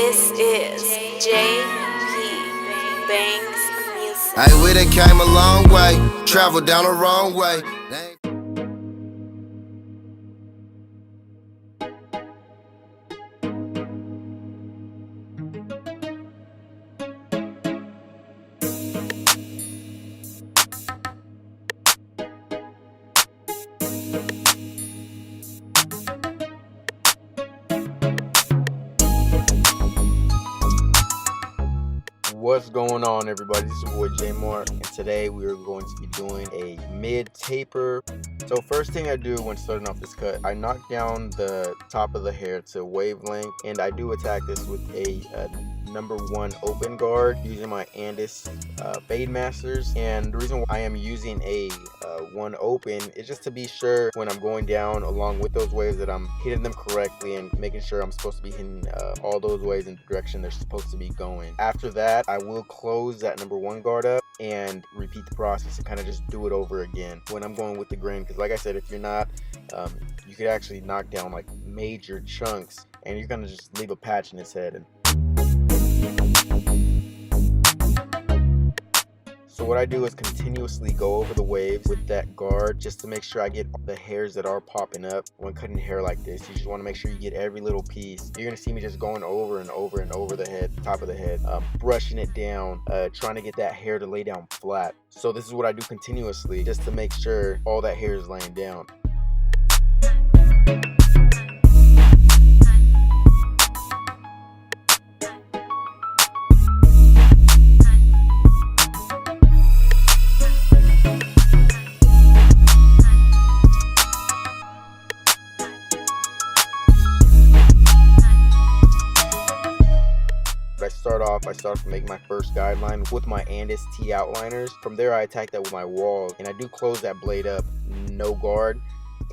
This is J.MARRTT Bangs Music. Hey, we done came a long way, traveled down the wrong way. What's going on, everybody? This is your boy J.MARRTT, and today we are going to be doing a mid-taper. So first thing I do when starting off this cut, I knock down the top of the hair to wavelength, and I do attack this with a number 1 open guard using my ANDIS fade masters. And the reason why I am using a 1 open is just to be sure when I'm going down along with those waves that I'm hitting them correctly and making sure I'm supposed to be hitting all those waves in the direction they're supposed to be going. After that, I will close that number 1 guard up and repeat the process and kind of just do it over again when I'm going with the grain, because like I said, if you're not, you could actually knock down like major chunks and you're gonna just leave a patch in his head. So what I do is continuously go over the waves with that guard just to make sure I get the hairs that are popping up when cutting hair like this. You just want to make sure you get every little piece. You're going to see me just going over and over and over the head, top of the head, brushing it down, trying to get that hair to lay down flat. So this is what I do continuously just to make sure all that hair is laying down. I start to make my first guideline with my ANDIS T outliners. From there, I attack that with my WAHL, and I do close that blade up, no guard,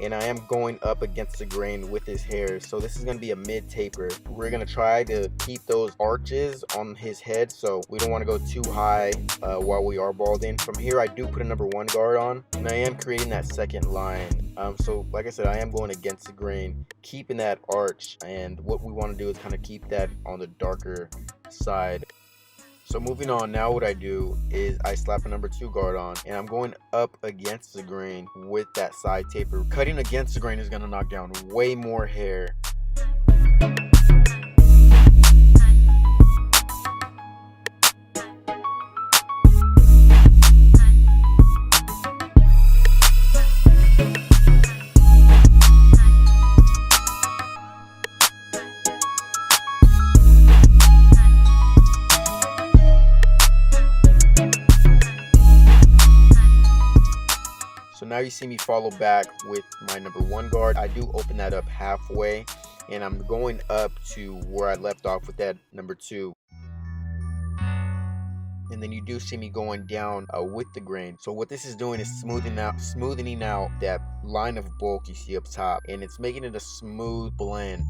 and I am going up against the grain with his hair. So this is going to be a mid-taper. We're going to try to keep those arches on his head, so we don't want to go too high while we are balding. From here, I do put a number 1 guard on, and I am creating that second line. So like I said, I am going against the grain, keeping that arch, and what we want to do is kind of keep that on the darker side. So moving on, now what I do is I slap a number 2 guard on, and I'm going up against the grain with that side taper. Cutting against the grain is going to knock down way more hair. So now you see me follow back with my number 1 guard. I do open that up halfway, and I'm going up to where I left off with that number 2. And then you do see me going down with the grain. So what this is doing is smoothing out that line of bulk you see up top, and it's making it a smooth blend.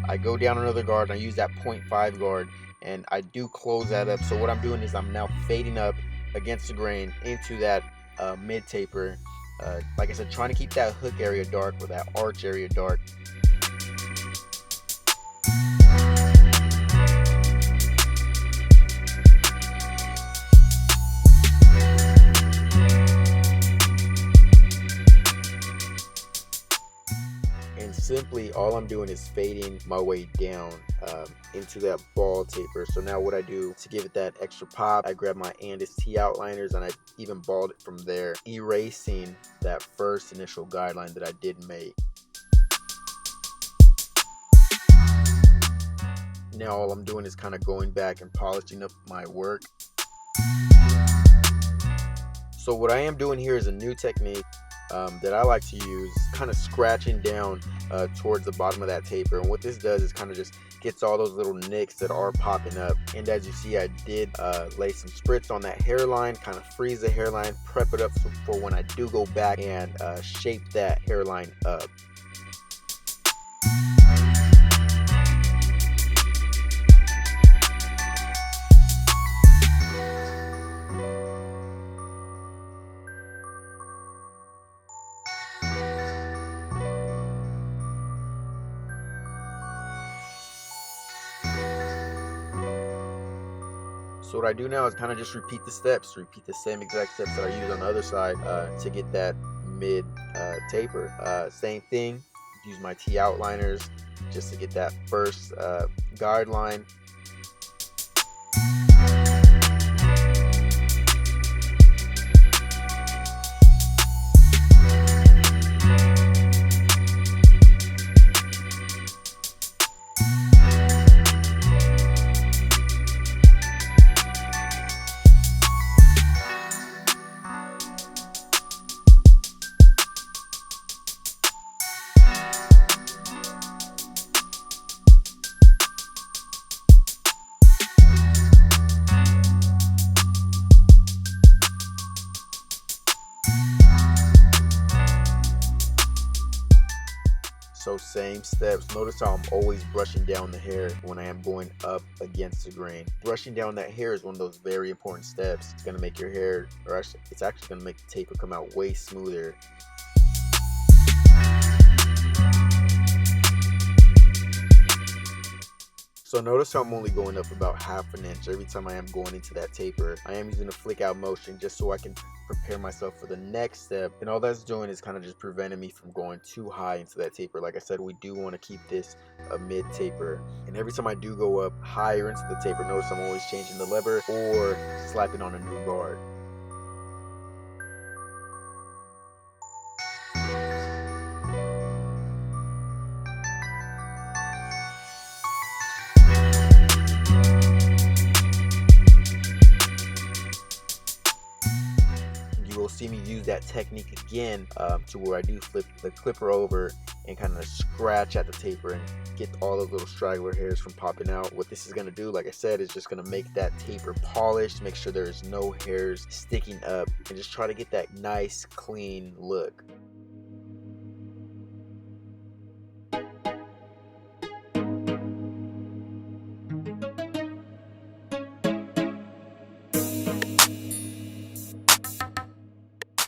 I go down another guard, and I use that 0.5 guard, and I do close that up. So what I'm doing is I'm now fading up against the grain into that mid-taper. Like I said, trying to keep that hook area dark or that arch area dark. And simply all I'm doing is fading my way down into that ball taper. So now what I do to give it that extra pop, I grab my ANDIS T outliners and I even balled it from there, erasing that first initial guideline that I did make. Now all I'm doing is kind of going back and polishing up my work. So what I am doing here is a new technique that I like to use, kind of scratching down towards the bottom of that taper. And what this does is kind of just gets all those little nicks that are popping up. And as you see, I did lay some spritz on that hairline, kind of freeze the hairline, prep it up for when I do go back and shape that hairline up. So what I do now is kind of just repeat the steps, repeat the same exact steps that I use on the other side to get that mid taper. Same thing, use my T outliners just to get that first guideline. So same steps. Notice how I'm always brushing down the hair when I am going up against the grain. Brushing down that hair is one of those very important steps. It's going to make your hair, or actually, it's actually going to make the taper come out way smoother. So notice how I'm only going up about ½ an inch every time I am going into that taper. I am using a flick out motion just so I can prepare myself for the next step. And all that's doing is kind of just preventing me from going too high into that taper. Like I said, we do want to keep this a mid taper. And every time I do go up higher into the taper, notice I'm always changing the lever or slapping on a new guard. You will see me use that technique again to where I do flip the clipper over and kind of scratch at the taper and get all those little straggler hairs from popping out. What this is going to do, like I said, is just going to make that taper polished, make sure there's no hairs sticking up, and just try to get that nice clean look.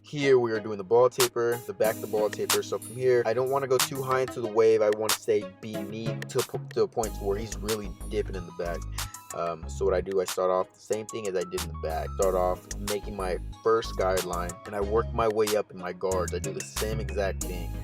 Here we are doing the ball taper, the back of the ball taper. So from here, I don't want to go too high into the wave. I want to stay beneath to a point where he's really dipping in the back. So what I do, I start off the same thing as I did in the back. Start off making my first guideline, and I work my way up in my guards. I do the same exact thing.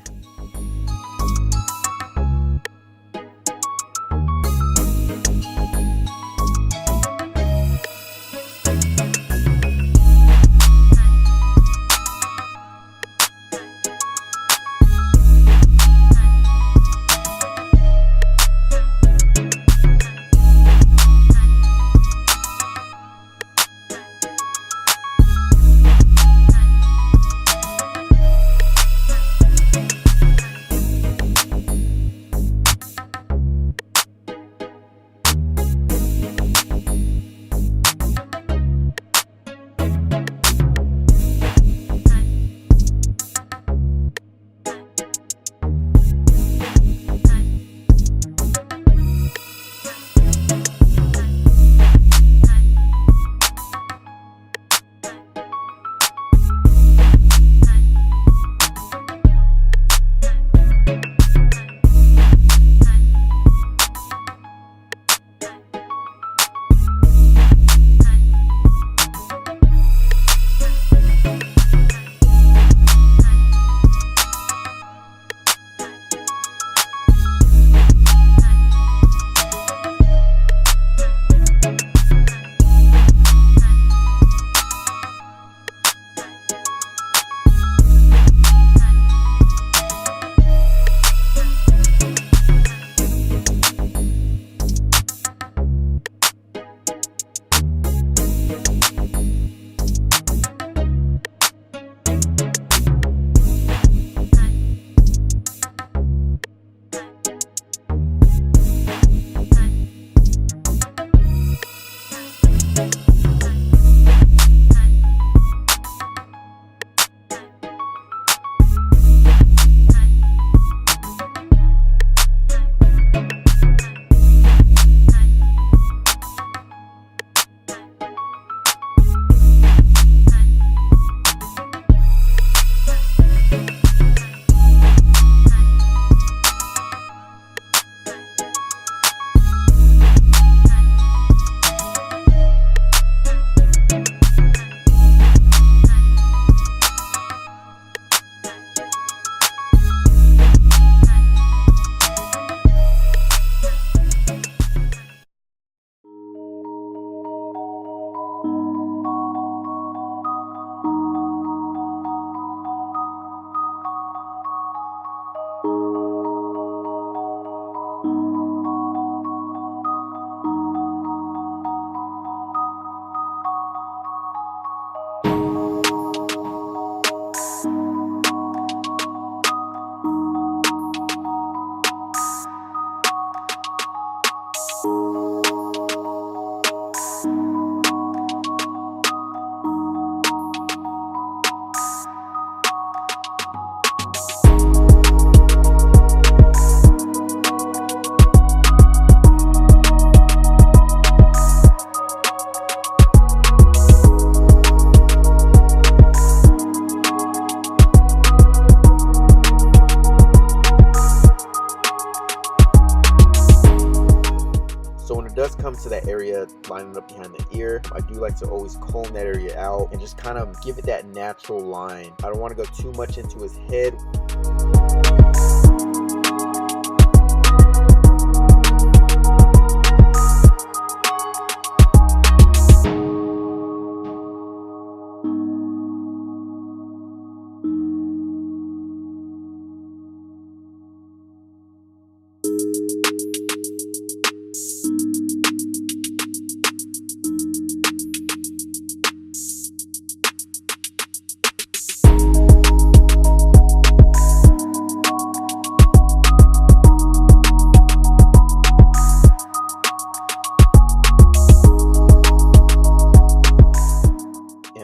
lining up behind the ear. I do like to always comb that area out and just kind of give it that natural line. I don't want to go too much into his head.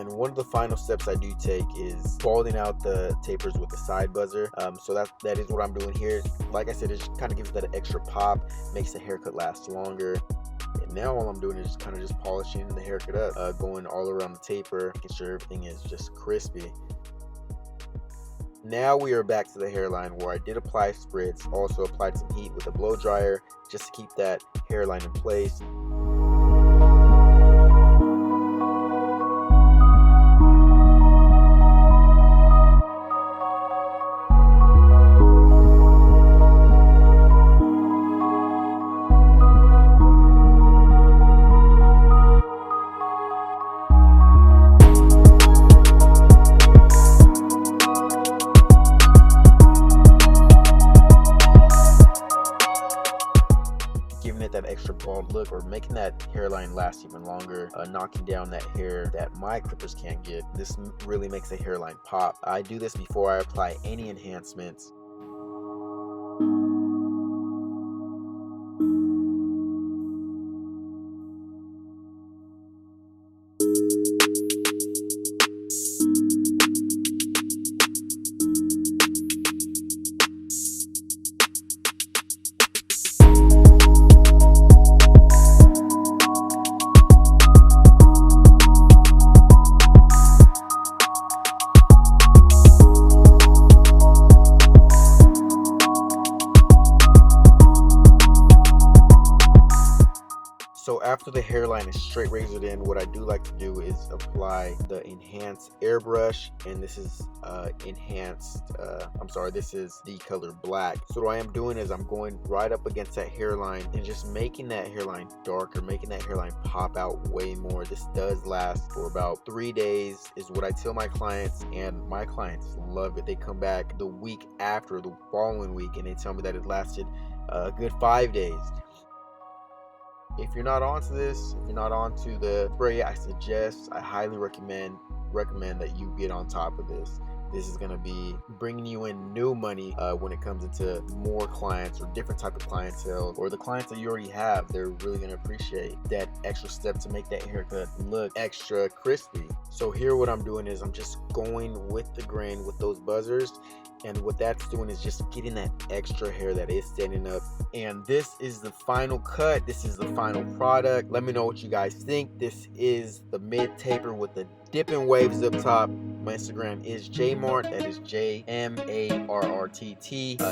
One of the final steps I do take is balding out the tapers with the side buzzer. So that is what I'm doing here. Like I said, it just kind of gives that extra pop, makes the haircut last longer. And now all I'm doing is just kind of just polishing the haircut up, going all around the taper, making sure everything is just crispy. Now we are back to the hairline where I did apply spritz, also applied some heat with a blow dryer just to keep that hairline in place. Giving it that extra bald look, or making that hairline last even longer, knocking down that hair that my clippers can't get. This really makes the hairline pop. I do this before I apply any enhancements. So after the hairline is straight razored in, what I do like to do is apply the enhanced airbrush, and this is this is the color black. So what I am doing is I'm going right up against that hairline and just making that hairline darker, making that hairline pop out way more. This does last for about 3 days is what I tell my clients, and my clients love it. They come back the week after, the following week, and they tell me that it lasted a good 5 days. If you're not onto this, if you're not onto the spray, I highly recommend that you get on top of this. This is going to be bringing you in new money when it comes into more clients or different type of clientele, or the clients that you already have. They're really going to appreciate that extra step to make that haircut look extra crispy. So here what I'm doing is I'm just going with the grain with those buzzers, and what that's doing is just getting that extra hair that is standing up. And this is the final cut. This is the final product. Let me know what you guys think. This is the mid taper with the dipping waves up top. My Instagram is JMARRTT, that is JMARRTT.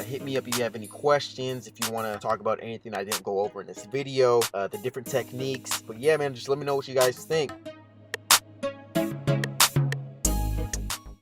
Hit me up if you have any questions, if you want to talk about anything I didn't go over in this video, the different techniques. But yeah, man, just let me know what you guys think.